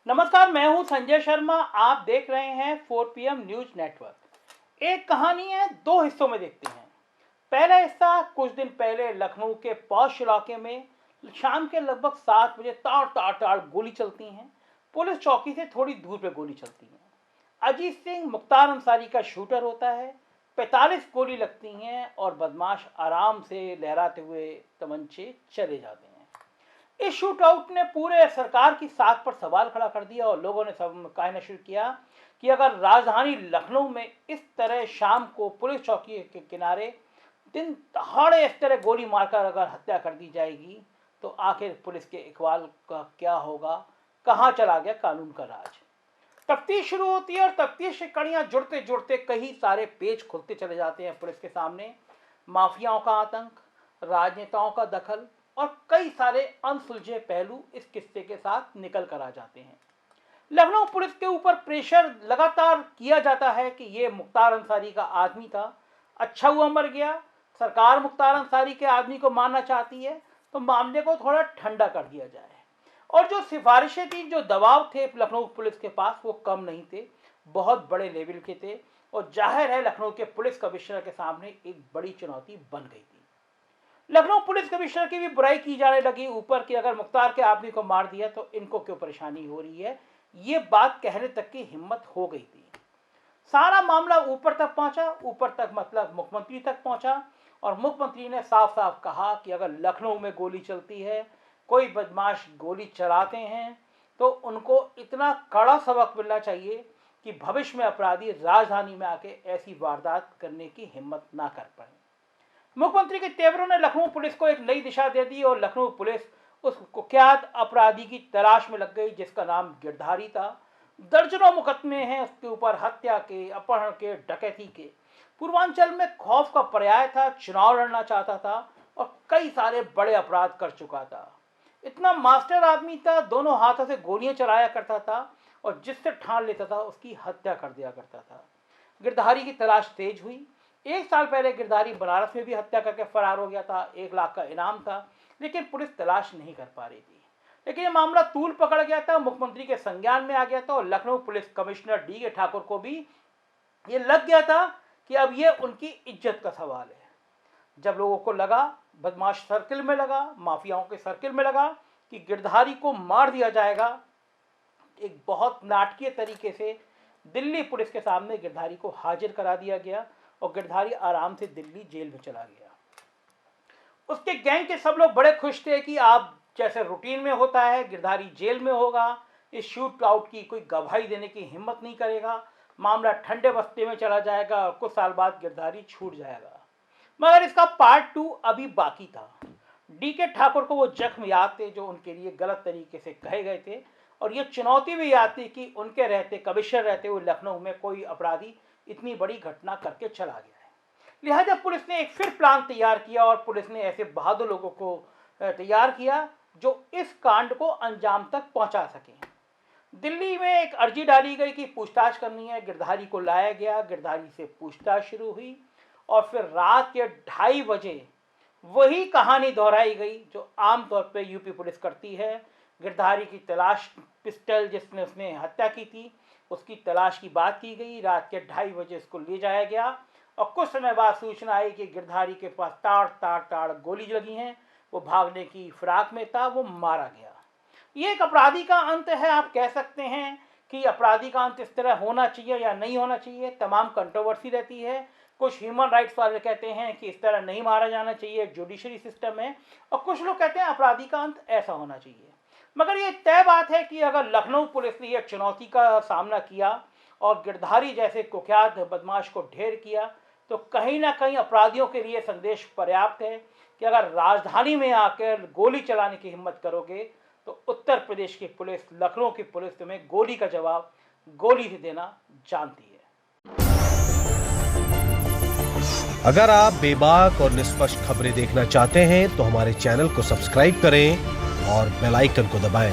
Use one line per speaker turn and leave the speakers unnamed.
नमस्कार, मैं हूं संजय शर्मा। आप देख रहे हैं 4 PM न्यूज नेटवर्क। एक कहानी है, दो हिस्सों में देखते हैं। पहला हिस्सा कुछ दिन पहले लखनऊ के पौष इलाके में शाम के लगभग 7 बजे ताड़ ताड़ ताड़ गोली चलती हैं। पुलिस चौकी से थोड़ी दूर पे गोली चलती है। अजीत सिंह मुख्तार अंसारी का शूटर होता है। 45 गोली लगती हैं और बदमाश आराम से लहराते हुए तमंचे चले जाते हैं। इस शूटआउट ने पूरे सरकार की साख पर सवाल खड़ा कर दिया और लोगों ने सब कहना शुरू किया कि अगर राजधानी लखनऊ में इस तरह शाम को पुलिस चौकी के किनारे दिन दहाड़े इस तरह गोली मारकर अगर हत्या कर दी जाएगी तो आखिर पुलिस के इकबाल का क्या होगा। कहाँ चला गया कानून का राज। तफ्तीश शुरू होती है और तफ्तीश की कड़ियां जुड़ते जुड़ते कई सारे पेज खुलते चले जाते हैं पुलिस के सामने। माफियाओं का आतंक, राजनेताओं का दखल और कई सारे अनसुलझे पहलू इस किस्से के साथ निकल कर आ जाते हैं। लखनऊ पुलिस के ऊपर प्रेशर लगातार किया जाता है कि ये मुख्तार अंसारी का आदमी था, अच्छा हुआ मर गया। सरकार मुख्तार अंसारी के आदमी को मारना चाहती है तो मामले को थोड़ा ठंडा कर दिया जाए। और जो सिफारिशें थी, जो दबाव थे लखनऊ पुलिस के पास, वो कम नहीं थे, बहुत बड़े लेवल के थे। और जाहिर है लखनऊ के पुलिस कमिश्नर के सामने एक बड़ी चुनौती बन गई थी। लखनऊ पुलिस कमिश्नर की भी बुराई की जाने लगी ऊपर कि अगर मुख्तार के आदमी को मार दिया तो इनको क्यों परेशानी हो रही है। ये बात कहने तक की हिम्मत हो गई थी। सारा मामला ऊपर तक पहुंचा, ऊपर तक मतलब मुख्यमंत्री तक पहुंचा और मुख्यमंत्री ने साफ साफ कहा कि अगर लखनऊ में गोली चलती है, कोई बदमाश गोली चलाते हैं तो उनको इतना कड़ा सबक मिलना चाहिए कि भविष्य में अपराधी राजधानी में आके ऐसी वारदात करने की हिम्मत ना कर पाए। मुख्यमंत्री के तेवरों ने लखनऊ पुलिस को एक नई दिशा दे दी और लखनऊ पुलिस उस कुख्यात अपराधी की तलाश में लग गई जिसका नाम गिरधारी था। दर्जनों मुकदमे हैं उसके ऊपर, हत्या के, अपहरण के, डकैती के। पूर्वांचल में खौफ का पर्याय था, चुनाव लड़ना चाहता था और कई सारे बड़े अपराध कर चुका था। इतना मास्टर आदमी था, दोनों हाथों से गोलियां चलाया करता था और जिससे ठान लेता था उसकी हत्या कर दिया करता था। गिरधारी की तलाश तेज हुई। 1 साल पहले गिरधारी बनारस में भी हत्या करके फरार हो गया था। 1 लाख का इनाम था, लेकिन पुलिस तलाश नहीं कर पा रही थी। लेकिन ये मामला तूल पकड़ गया था, मुख्यमंत्री के संज्ञान में आ गया था और Lucknow police commissioner DK Thakur को भी ये लग गया था कि अब ये उनकी इज्जत का सवाल है। जब लोगों को लगा, बदमाश सर्किल में लगा, माफियाओं के सर्किल में लगा कि गिरधारी को मार दिया जाएगा, एक बहुत नाटकीय तरीके से दिल्ली पुलिस के सामने गिरधारी को हाजिर करा दिया गया और गिरधारी आराम से दिल्ली जेल में चला गया। उसके गैंग के सब लोग बड़े खुश थे कि आप जैसे रूटीन में होता है गिरधारी जेल में होगा, इस शूट आउट की कोई गवाही देने की हिम्मत नहीं करेगा, मामला ठंडे बस्ते में चला जाएगा और कुछ साल बाद गिरधारी छूट जाएगा। मगर इसका पार्ट 2 अभी बाकी था। DK ठाकुर को वो जख्म याद थे जो उनके लिए गलत तरीके से कहे गए थे और ये चुनौती भी याद थी कि उनके रहते, कमिश्नर रहते हुए लखनऊ में कोई अपराधी इतनी बड़ी घटना करके चला गया है। लिहाजा पुलिस ने एक फिर प्लान तैयार किया और पुलिस ने ऐसे बहादुर लोगों को तैयार किया जो इस कांड को अंजाम तक पहुंचा सकें। दिल्ली में एक अर्जी डाली गई कि पूछताछ करनी है। गिरधारी को लाया गया, गिरधारी से पूछताछ शुरू हुई और फिर रात के 2:30 बजे वही कहानी दोहराई गई जो आमतौर पर यूपी पुलिस करती है। गिरधारी की तलाश, पिस्टल जिसने उसने हत्या की थी उसकी तलाश की बात की गई। रात के 2:30 बजे उसको ले जाया गया और कुछ समय बाद सूचना आई कि गिरधारी के पास ताड़ ताड़ ताड़ गोली लगी हैं, वो भागने की फिराक में था, वो मारा गया। ये एक अपराधी का अंत है। आप कह सकते हैं कि अपराधी का अंत इस तरह होना चाहिए या नहीं होना चाहिए, तमाम कंट्रोवर्सी रहती है। कुछ ह्यूमन राइट्स वाले कहते हैं कि इस तरह नहीं मारा जाना चाहिए, जुडिशरी सिस्टम है, और कुछ लोग कहते हैं अपराधी का अंत ऐसा होना चाहिए। मगर ये तय बात है कि अगर लखनऊ पुलिस ने यह चुनौती का सामना किया और गिरधारी जैसे कुख्यात बदमाश को ढेर किया तो कहीं ना कहीं अपराधियों के लिए संदेश पर्याप्त है कि अगर राजधानी में आकर गोली चलाने की हिम्मत करोगे तो उत्तर प्रदेश की पुलिस, लखनऊ की पुलिस तुम्हें गोली का जवाब गोली से देना जानती है।
अगर आप बेबाक और निष्पक्ष खबरें देखना चाहते हैं तो हमारे चैनल को सब्सक्राइब करें और बेल आइकन को दबाएं।